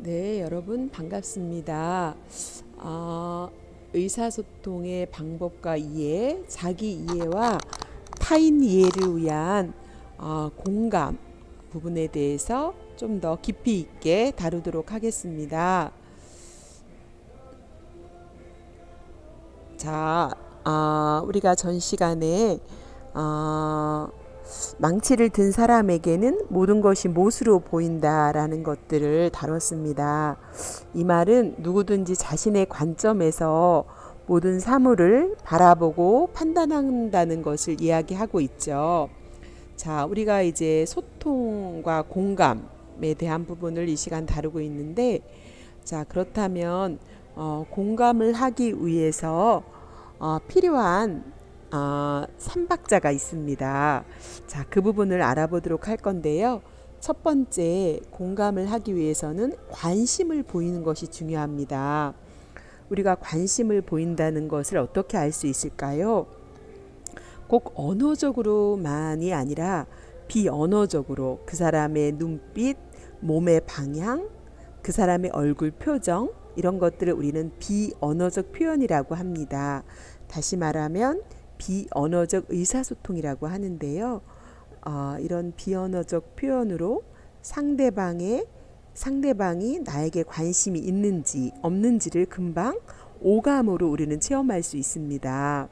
네, 여러분 반갑습니다. 의사소통의 방법과 이해, 자기 이해와 타인 이해를 위한 공감 부분에 대해서 좀 더 깊이 있게 다루도록 하겠습니다. 자, 우리가 전 시간에 아, 망치를 든 사람에게는 모든 것이 못으로 보인다라는 것들을 다뤘습니다. 이 말은 누구든지 자신의 관점에서 모든 사물을 바라보고 판단한다는 것을 이야기하고 있죠. 자, 우리가 이제 소통과 공감에 대한 부분을 이 시간 다루고 있는데, 자, 그렇다면 공감을 하기 위해서 필요한 삼박자가 있습니다. 자, 그 부분을 알아보도록 할 건데요. 첫 번째, 공감을 하기 위해서는 관심을 보이는 것이 중요합니다. 우리가 관심을 보인다는 것을 어떻게 알 수 있을까요? 꼭 언어적으로만이 아니라 비언어적으로 그 사람의 눈빛, 몸의 방향, 그 사람의 얼굴 표정 이런 것들을 우리는 비언어적 표현이라고 합니다. 다시 말하면 비언어적 의사소통이라고 하는데요. 이런 비언어적 표현으로 상대방이 나에게 관심이 있는지 없는지를 금방 오감으로 우리는 체험할 수 있습니다.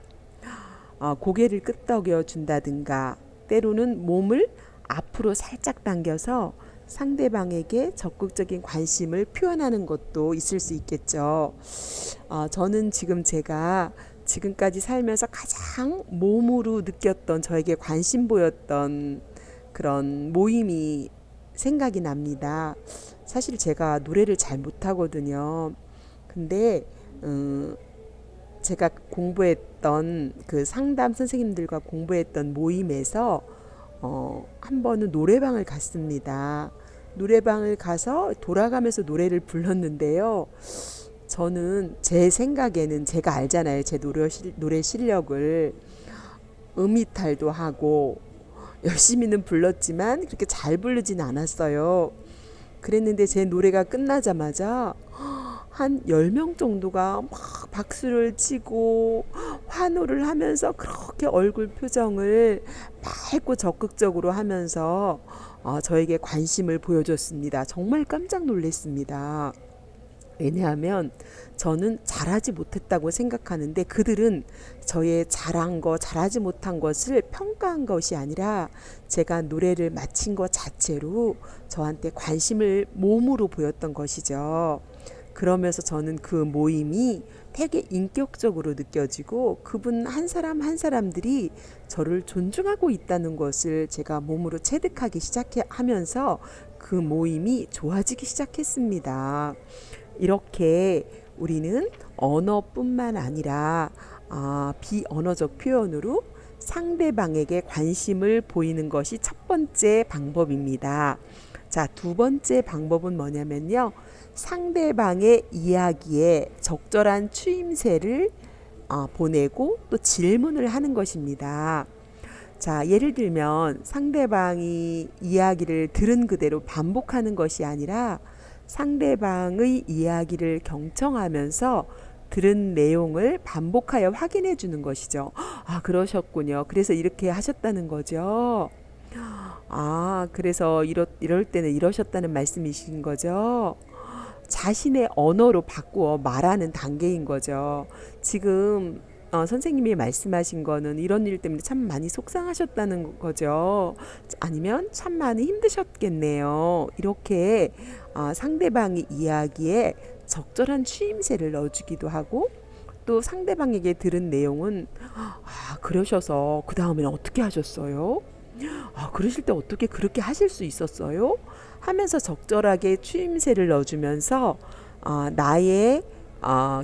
고개를 끄덕여 준다든가 때로는 몸을 앞으로 살짝 당겨서 상대방에게 적극적인 관심을 표현하는 것도 있을 수 있겠죠. 저는 지금 제가 지금까지 살면서 가장 몸으로 느꼈던 저에게 관심 보였던 그런 모임이 생각이 납니다. 사실 제가 노래를 잘 못하거든요. 근데 제가 공부했던 그 상담 선생님들과 공부했던 모임에서 한 번은 노래방을 갔습니다. 노래방을 가서 돌아가면서 노래를 불렀는데요. 저는 제 생각에는 제가 알잖아요. 제 노래 실력을 음이탈도 하고 열심히는 불렀지만 그렇게 잘 부르진 않았어요. 그랬는데 제 노래가 끝나자마자 한 10명 정도가 막 박수를 치고 환호를 하면서 그렇게 얼굴 표정을 맑고 적극적으로 하면서 저에게 관심을 보여줬습니다. 정말 깜짝 놀랐습니다. 왜냐하면 저는 잘하지 못했다고 생각하는데 그들은 저의 잘한 거, 잘하지 못한 것을 평가한 것이 아니라 제가 노래를 마친 것 자체로 저한테 관심을 몸으로 보였던 것이죠. 그러면서 저는 그 모임이 되게 인격적으로 느껴지고 그분 한 사람 한 사람들이 저를 존중하고 있다는 것을 제가 몸으로 체득하기 시작하면서 그 모임이 좋아지기 시작했습니다. 이렇게 우리는 언어뿐만 아니라 비언어적 표현으로 상대방에게 관심을 보이는 것이 첫 번째 방법입니다. 자, 두 번째 방법은 뭐냐면요. 상대방의 이야기에 적절한 추임새를 보내고 또 질문을 하는 것입니다. 자, 예를 들면 상대방이 이야기를 들은 그대로 반복하는 것이 아니라 상대방의 이야기를 경청하면서 들은 내용을 반복하여 확인해 주는 것이죠. 그러셨군요. 그래서 이렇게 하셨다는 거죠. 그래서 이럴 때는 이러셨다는 말씀이신 거죠. 자신의 언어로 바꾸어 말하는 단계인 거죠. 지금 선생님이 말씀하신 거는 이런 일 때문에 참 많이 속상하셨다는 거죠. 아니면 참 많이 힘드셨겠네요. 이렇게 상대방의 이야기에 적절한 추임새를 넣어주기도 하고 또 상대방에게 들은 내용은 그러셔서 그 다음에는 어떻게 하셨어요? 그러실 때 어떻게 그렇게 하실 수 있었어요? 하면서 적절하게 추임새를 넣어주면서 나의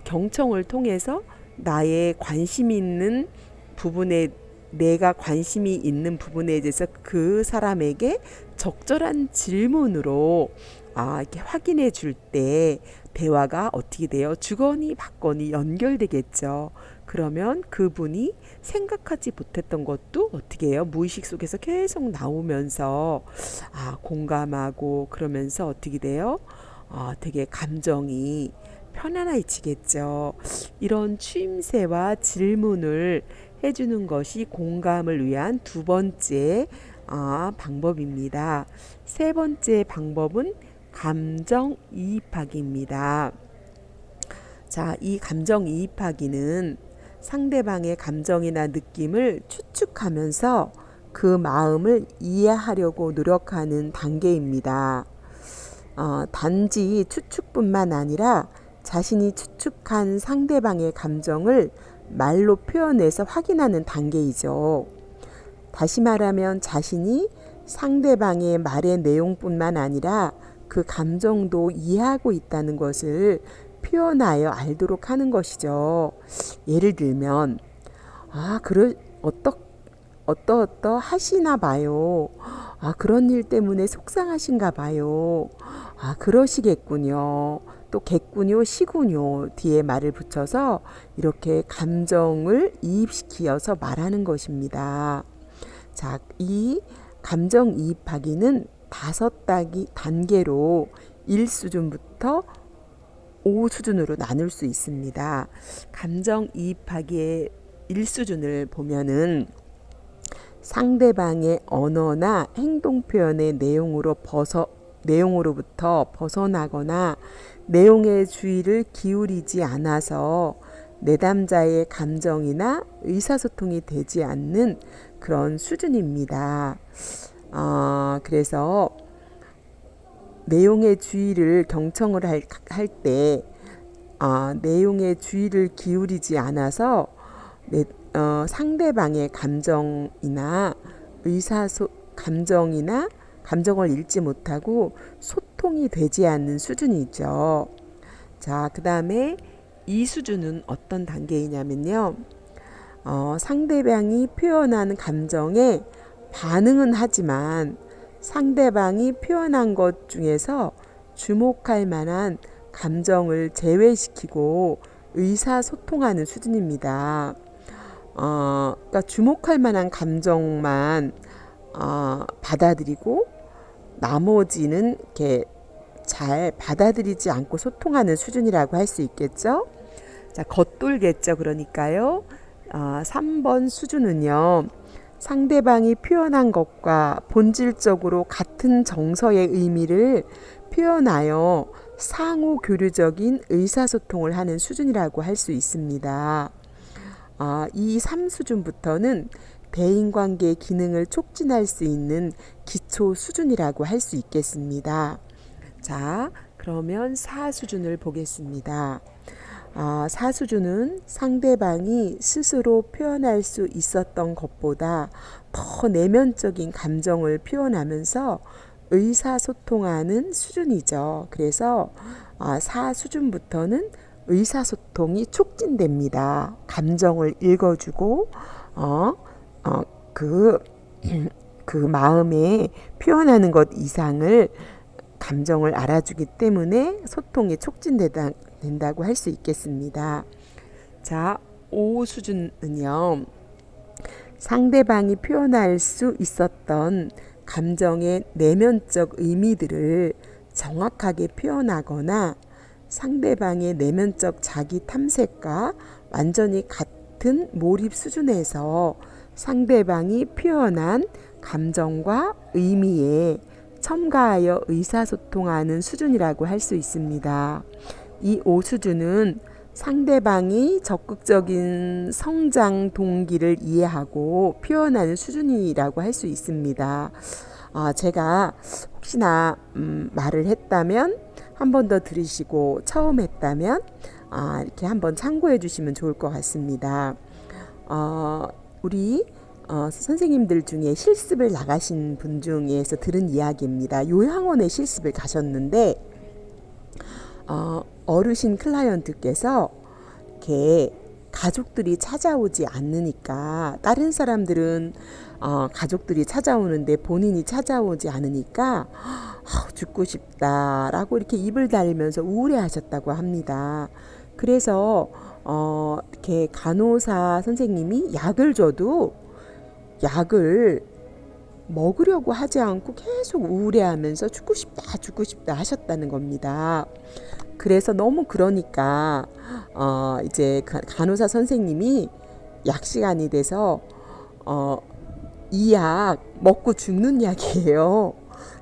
경청을 통해서 나의 관심이 있는 부분에 내가 관심이 있는 부분에 대해서 그 사람에게 적절한 질문으로 이렇게 확인해 줄 때 대화가 어떻게 돼요? 주거니 받거니 연결되겠죠. 그러면 그분이 생각하지 못했던 것도 어떻게 해요? 무의식 속에서 계속 나오면서 공감하고 그러면서 어떻게 돼요? 되게 감정이 편안해지겠죠. 이런 추임새와 질문을 해주는 것이 공감을 위한 두 번째 방법입니다. 세 번째 방법은 감정이입하기입니다. 자, 이 감정이입하기는 상대방의 감정이나 느낌을 추측하면서 그 마음을 이해하려고 노력하는 단계입니다. 단지 추측뿐만 아니라 자신이 추측한 상대방의 감정을 말로 표현해서 확인하는 단계이죠. 다시 말하면 자신이 상대방의 말의 내용뿐만 아니라 그 감정도 이해하고 있다는 것을 표현하여 알도록 하는 것이죠. 예를 들면, 어떠 하시나 봐요. 그런 일 때문에 속상하신가 봐요. 그러시겠군요. 또 겠군요, 시군요 뒤에 말을 붙여서 이렇게 감정을 이입시키어서 말하는 것입니다. 자, 이 감정이입하기는 5단계로 1수준부터 5수준으로 나눌 수 있습니다. 감정이입하기의 1수준을 보면은 상대방의 언어나 행동 표현의 내용으로부터 벗어나거나 내용의 주의를 기울이지 않아서 내담자의 감정이나 의사소통이 되지 않는 그런 수준입니다. 그래서 내용의 주의를 경청을 할 때 내용의 주의를 기울이지 않아서 상대방의 감정을 읽지 못하고 소통이 되지 않는 수준이죠. 자, 그 다음에 이 수준은 어떤 단계이냐면요. 상대방이 표현한 감정에 반응은 하지만 상대방이 표현한 것 중에서 주목할 만한 감정을 제외시키고 의사소통하는 수준입니다. 그러니까 주목할 만한 감정만 받아들이고 나머지는 이렇게 잘 받아들이지 않고 소통하는 수준이라고 할 수 있겠죠. 자, 겉돌겠죠. 그러니까요. 3번 수준은요. 상대방이 표현한 것과 본질적으로 같은 정서의 의미를 표현하여 상호 교류적인 의사소통을 하는 수준이라고 할 수 있습니다. 이 3수준부터는 대인관계 기능을 촉진할 수 있는 기초 수준이라고 할 수 있겠습니다. 자, 그러면 4수준을 보겠습니다. 4수준은 상대방이 스스로 표현할 수 있었던 것보다 더 내면적인 감정을 표현하면서 의사소통하는 수준이죠. 그래서 4수준부터는 의사소통이 촉진됩니다. 감정을 읽어주고 그 마음에 표현하는 것 이상을 감정을 알아주기 때문에 소통이 촉진된다고 할 수 있겠습니다. 자, 5수준은요. 상대방이 표현할 수 있었던 감정의 내면적 의미들을 정확하게 표현하거나 상대방의 내면적 자기 탐색과 완전히 같은 몰입 수준에서 상대방이 표현한 감정과 의미에 첨가하여 의사소통하는 수준이라고 할 수 있습니다. 이 5수준은 상대방이 적극적인 성장 동기를 이해하고 표현하는 수준이라고 할 수 있습니다. 제가 혹시나 말을 했다면 한 번 더 들으시고 처음 했다면 이렇게 한번 참고해 주시면 좋을 것 같습니다. 우리 선생님들 중에 실습을 나가신 분 중에서 들은 이야기입니다. 요양원에 실습을 가셨는데 어르신 클라이언트께서 이렇게 가족들이 찾아오지 않으니까 다른 사람들은 가족들이 찾아오는데 본인이 찾아오지 않으니까 죽고 싶다라고 이렇게 입을 달리면서 우울해하셨다고 합니다. 그래서 이렇게 간호사 선생님이 약을 줘도 약을 먹으려고 하지 않고 계속 우울해하면서 죽고 싶다 하셨다는 겁니다. 그래서 너무 그러니까 이제 간호사 선생님이 약 시간이 돼서 어, 이 약 먹고 죽는 약이에요.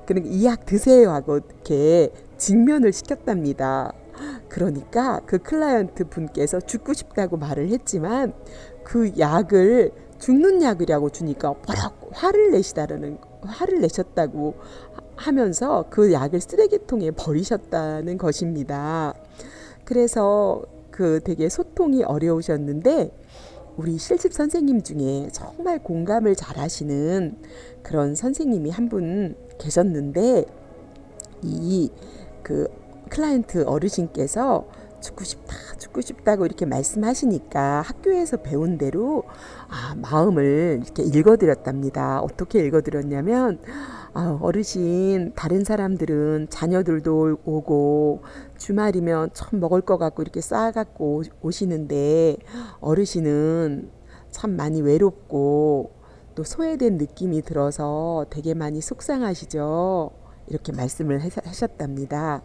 그러니까 이 약 드세요 하고 이렇게 직면을 시켰답니다. 그러니까 그 클라이언트 분께서 죽고 싶다고 말을 했지만 그 약을 죽는 약이라고 주니까 뭐라고 화를 내셨다고 하면서 그 약을 쓰레기통에 버리셨다는 것입니다. 그래서 그 되게 소통이 어려우셨는데 우리 실습 선생님 중에 정말 공감을 잘 하시는 그런 선생님이 한 분 계셨는데 이 그 클라이언트 어르신께서 죽고 싶다고 이렇게 말씀하시니까 학교에서 배운 대로 마음을 이렇게 읽어드렸답니다. 어떻게 읽어드렸냐면 어르신 다른 사람들은 자녀들도 오고 주말이면 참 먹을 것 같고 이렇게 쌓아갖고 오시는데 어르신은 참 많이 외롭고 또 소외된 느낌이 들어서 되게 많이 속상하시죠. 이렇게 말씀을 하셨답니다.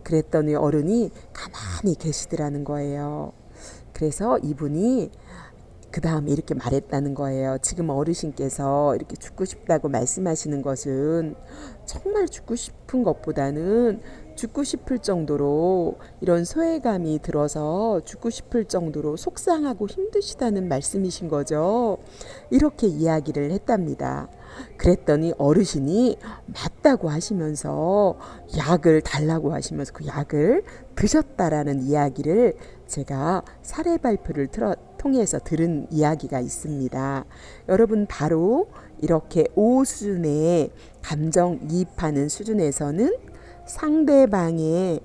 그랬더니 어른이 가만히 계시더라는 거예요. 그래서 이분이 그 다음에 이렇게 말했다는 거예요. 지금 어르신께서 이렇게 죽고 싶다고 말씀하시는 것은 정말 죽고 싶은 것보다는 죽고 싶을 정도로 이런 소외감이 들어서 죽고 싶을 정도로 속상하고 힘드시다는 말씀이신 거죠. 이렇게 이야기를 했답니다. 그랬더니 어르신이 맞다고 하시면서 약을 달라고 하시면서 그 약을 드셨다라는 이야기를 제가 사례 발표를 통해서 들은 이야기가 있습니다. 여러분 바로 이렇게 5 수준의 감정이입하는 수준에서는 상대방의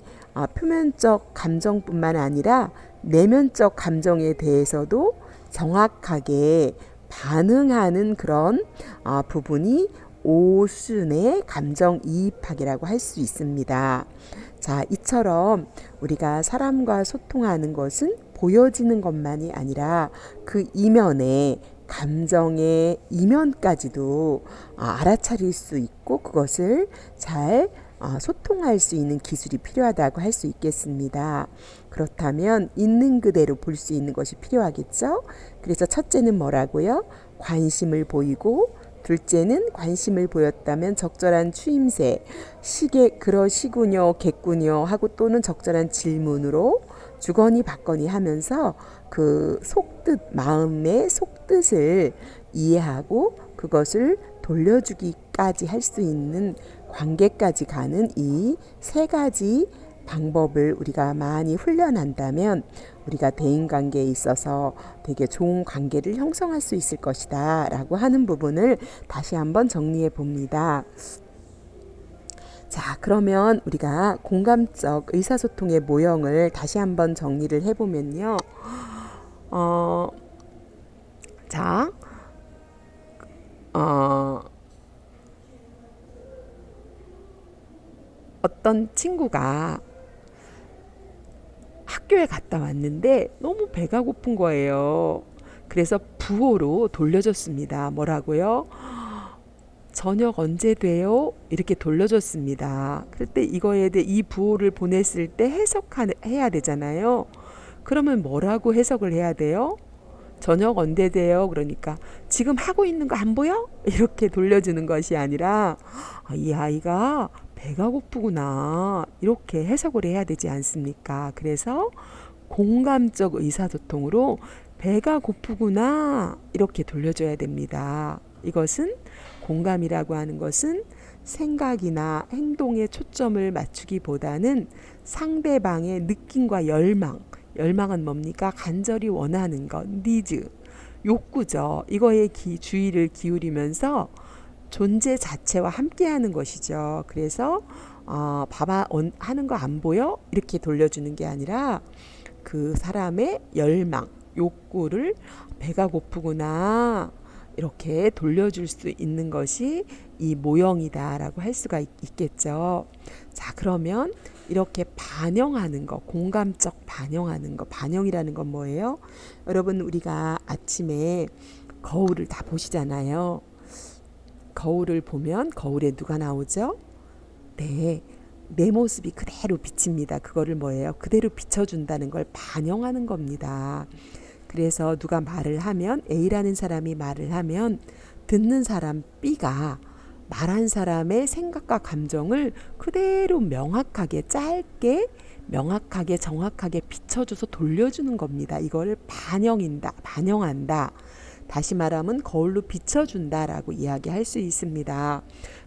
표면적 감정뿐만 아니라 내면적 감정에 대해서도 정확하게 반응하는 그런 부분이 5 수준의 감정이입학이라고 할 수 있습니다. 자, 이처럼 우리가 사람과 소통하는 것은 보여지는 것만이 아니라 그 이면에 감정의 이면까지도 알아차릴 수 있고 그것을 잘 소통할 수 있는 기술이 필요하다고 할 수 있겠습니다. 그렇다면 있는 그대로 볼 수 있는 것이 필요하겠죠. 그래서 첫째는 뭐라고요? 관심을 보이고 둘째는 관심을 보였다면 적절한 추임새, 그러시군요, 겠군요 하고 또는 적절한 질문으로 주거니 받거니 하면서 그 속뜻, 마음의 속뜻을 이해하고 그것을 돌려주기까지 할 수 있는 관계까지 가는 이 세 가지 방법을 우리가 많이 훈련한다면 우리가 대인관계에 있어서 되게 좋은 관계를 형성할 수 있을 것이다 라고 하는 부분을 다시 한번 정리해 봅니다. 자, 그러면 우리가 공감적 의사소통의 모형을 다시 한번 정리를 해보면요. 자, 어떤 친구가 학교에 갔다 왔는데 너무 배가 고픈 거예요. 그래서 부호로 돌려줬습니다. 뭐라고요? 저녁 언제 돼요? 이렇게 돌려줬습니다. 그때 이거에 대해 이 부호를 보냈을 때 해석해야 되잖아요. 그러면 뭐라고 해석을 해야 돼요? 저녁 언제 돼요? 그러니까 지금 하고 있는 거 안 보여? 이렇게 돌려주는 것이 아니라 이 아이가 배가 고프구나 이렇게 해석을 해야 되지 않습니까? 그래서 공감적 의사소통으로 배가 고프구나 이렇게 돌려줘야 됩니다. 이것은 공감이라고 하는 것은 생각이나 행동에 초점을 맞추기보다는 상대방의 느낌과 열망은 뭡니까? 간절히 원하는 것, 니즈, 욕구죠. 이거에 주의를 기울이면서 존재 자체와 함께하는 것이죠. 그래서 봐봐 하는 거 안 보여? 이렇게 돌려주는 게 아니라 그 사람의 열망, 욕구를 배가 고프구나 이렇게 돌려줄 수 있는 것이 이 모형이다라고 할 수가 있겠죠. 자, 그러면 이렇게 반영하는 거, 공감적 반영하는 거, 반영이라는 건 뭐예요? 여러분 우리가 아침에 거울을 다 보시잖아요. 거울을 보면 거울에 누가 나오죠? 네, 내 모습이 그대로 비칩니다. 그거를 뭐예요? 그대로 비춰준다는 걸 반영하는 겁니다. 그래서 누가 말을 하면, A라는 사람이 말을 하면 듣는 사람 B가 말한 사람의 생각과 감정을 그대로 명확하게, 짧게, 명확하게, 정확하게 비춰줘서 돌려주는 겁니다. 이걸 반영한다. 다시 말하면 거울로 비춰준다라고 이야기할 수 있습니다.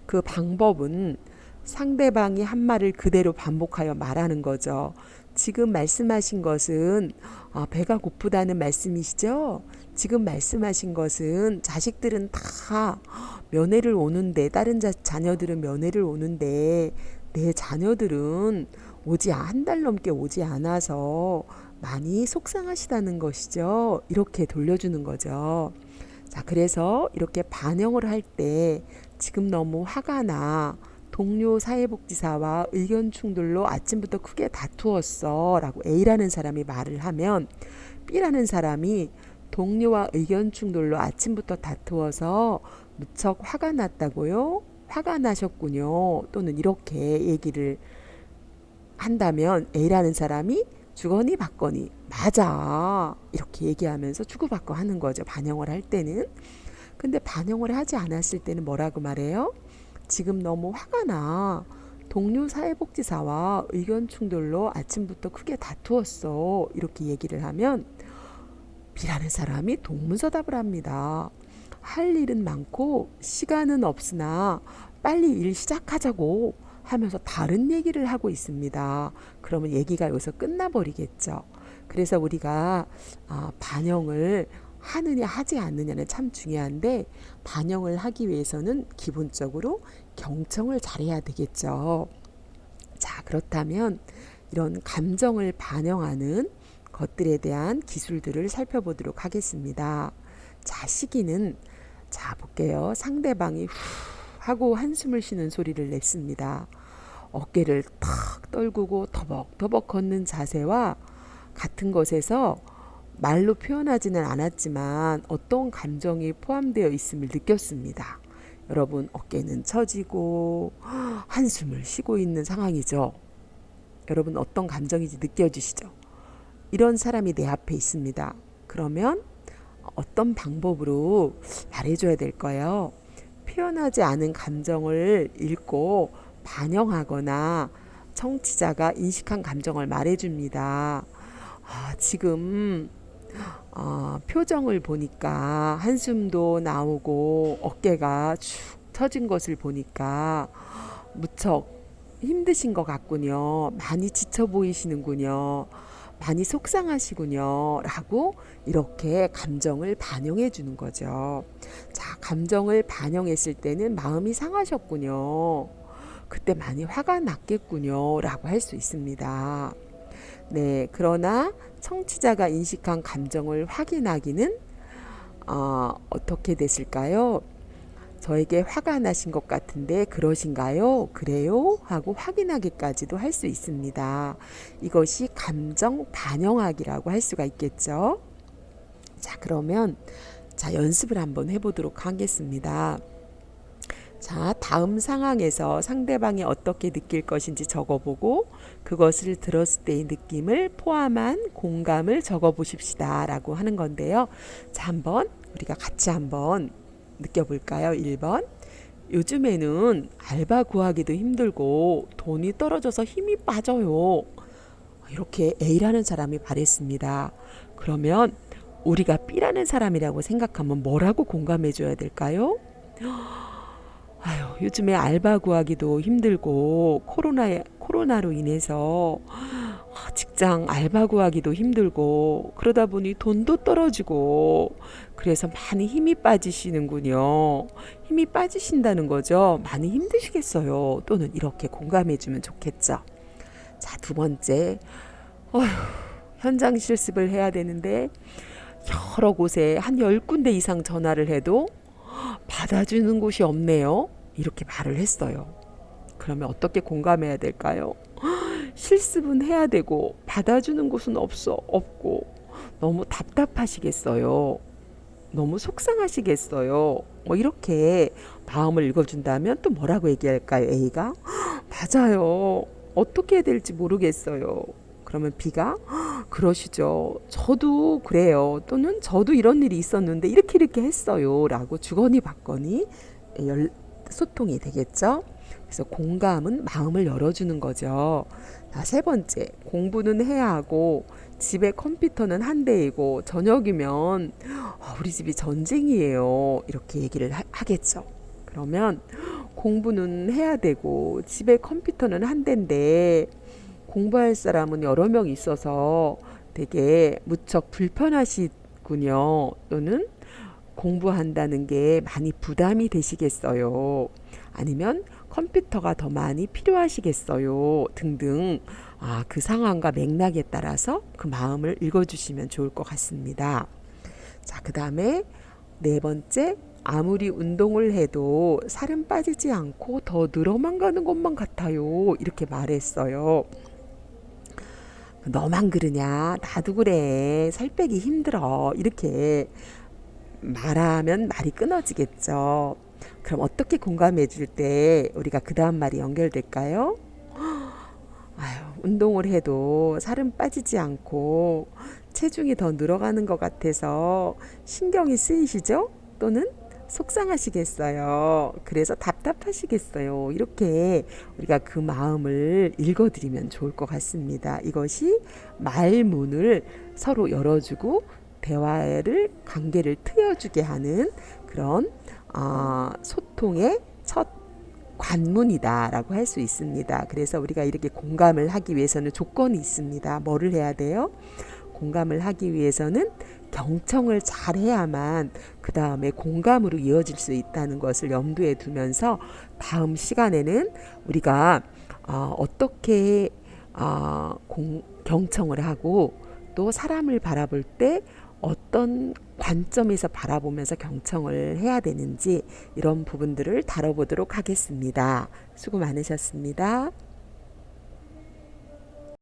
그 방법은 상대방이 한 말을 그대로 반복하여 말하는 거죠. 지금 말씀하신 것은 배가 고프다는 말씀이시죠? 지금 말씀하신 것은 자식들은 다 면회를 오는데, 다른 자녀들은 면회를 오는데 내 자녀들은 한 달 넘게 오지 않아서 많이 속상하시다는 것이죠. 이렇게 돌려주는 거죠. 자, 그래서 이렇게 반영을 할 때 지금 너무 화가 나. 동료 사회복지사와 의견 충돌로 아침부터 크게 다투었어 라고 A라는 사람이 말을 하면 B라는 사람이 동료와 의견 충돌로 아침부터 다투어서 무척 화가 났다고요? 화가 나셨군요. 또는 이렇게 얘기를 한다면 A라는 사람이 주거니 받거니 맞아 이렇게 얘기하면서 주고받고 하는 거죠. 반영을 할 때는. 근데 반영을 하지 않았을 때는 뭐라고 말해요? 지금 너무 화가 나. 동료 사회복지사와 의견 충돌로 아침부터 크게 다투었어. 이렇게 얘기를 하면 B라는 사람이 동문서답을 합니다. 할 일은 많고 시간은 없으나 빨리 일 시작하자고 하면서 다른 얘기를 하고 있습니다. 그러면 얘기가 여기서 끝나버리겠죠. 그래서 우리가 반영을 하느냐 하지 않느냐는 참 중요한데, 반영을 하기 위해서는 기본적으로 경청을 잘해야 되겠죠. 자, 그렇다면 이런 감정을 반영하는 것들에 대한 기술들을 살펴보도록 하겠습니다. 자, 시기는, 자, 볼게요. 상대방이 후 하고 한숨을 쉬는 소리를 냈습니다. 어깨를 탁 떨구고 터벅터벅 걷는 자세와 같은 것에서 말로 표현하지는 않았지만 어떤 감정이 포함되어 있음을 느꼈습니다. 여러분, 어깨는 처지고 한숨을 쉬고 있는 상황이죠. 여러분, 어떤 감정인지 느껴지시죠? 이런 사람이 내 앞에 있습니다. 그러면 어떤 방법으로 말해줘야 될까요? 표현하지 않은 감정을 읽고 반영하거나 청취자가 인식한 감정을 말해줍니다. 지금 표정을 보니까 한숨도 나오고 어깨가 축 처진 것을 보니까 무척 힘드신 것 같군요. 많이 지쳐 보이시는군요. 많이 속상하시군요. 라고 이렇게 감정을 반영해 주는 거죠. 자, 감정을 반영했을 때는 마음이 상하셨군요. 그때 많이 화가 났겠군요. 라고 할 수 있습니다. 네, 그러나 청취자가 인식한 감정을 확인하기는 어떻게 됐을까요? 저에게 화가 나신 것 같은데 그러신가요? 그래요? 하고 확인하기까지도 할 수 있습니다. 이것이 감정 반영하기라고 할 수가 있겠죠. 자, 그러면 연습을 한번 해보도록 하겠습니다. 자, 다음 상황에서 상대방이 어떻게 느낄 것인지 적어보고 그것을 들었을 때의 느낌을 포함한 공감을 적어보십시다 라고 하는 건데요. 자, 한번 우리가 같이 한번 느껴볼까요? 1번, 요즘에는 알바 구하기도 힘들고 돈이 떨어져서 힘이 빠져요. 이렇게 A라는 사람이 말했습니다. 그러면 우리가 B라는 사람이라고 생각하면 뭐라고 공감해 줘야 될까요? 요즘에 알바 구하기도 힘들고 코로나로 인해서 직장 알바 구하기도 힘들고 그러다 보니 돈도 떨어지고 그래서 많이 힘이 빠지시는군요. 힘이 빠지신다는 거죠. 많이 힘드시겠어요. 또는 이렇게 공감해 주면 좋겠죠. 자, 두 번째, 현장 실습을 해야 되는데 여러 곳에 한 10군데 이상 전화를 해도 받아주는 곳이 없네요. 이렇게 말을 했어요. 그러면 어떻게 공감해야 될까요? 실습은 해야 되고 받아주는 곳은 없고 너무 답답하시겠어요. 너무 속상하시겠어요. 뭐 이렇게 마음을 읽어준다면 또 뭐라고 얘기할까요? A가 맞아요. 어떻게 해야 될지 모르겠어요. 그러면 B가 그러시죠. 저도 그래요. 또는 저도 이런 일이 있었는데 이렇게 이렇게 했어요. 라고 주거니 받거니 소통이 되겠죠. 그래서 공감은 마음을 열어주는 거죠. 자, 세 번째, 공부는 해야 하고 집에 컴퓨터는 한 대이고 저녁이면 우리 집이 전쟁이에요. 이렇게 얘기를 하겠죠. 그러면 공부는 해야 되고 집에 컴퓨터는 한 대인데 공부할 사람은 여러 명 있어서 되게 무척 불편하시군요. 또는 공부한다는 게 많이 부담이 되시겠어요. 아니면 컴퓨터가 더 많이 필요하시겠어요. 등등. 그 상황과 맥락에 따라서 그 마음을 읽어주시면 좋을 것 같습니다. 자, 그 다음에 네 번째, 아무리 운동을 해도 살은 빠지지 않고 더 늘어만 가는 것만 같아요. 이렇게 말했어요. 너만 그러냐? 나도 그래. 살 빼기 힘들어. 이렇게 말하면 말이 끊어지겠죠. 그럼 어떻게 공감해 줄 때 우리가 그 다음 말이 연결될까요? 운동을 해도 살은 빠지지 않고 체중이 더 늘어가는 것 같아서 신경이 쓰이시죠? 또는 속상하시겠어요. 그래서 답답하시겠어요. 이렇게 우리가 그 마음을 읽어드리면 좋을 것 같습니다. 이것이 말문을 서로 열어주고 대화를 관계를 트여주게 하는 그런 소통의 첫 관문이다라고 할 수 있습니다. 그래서 우리가 이렇게 공감을 하기 위해서는 조건이 있습니다. 뭐를 해야 돼요? 공감을 하기 위해서는 경청을 잘 해야만 그 다음에 공감으로 이어질 수 있다는 것을 염두에 두면서 다음 시간에는 우리가 어떻게 경청을 하고 또 사람을 바라볼 때 어떤 관점에서 바라보면서 경청을 해야 되는지 이런 부분들을 다뤄보도록 하겠습니다. 수고 많으셨습니다.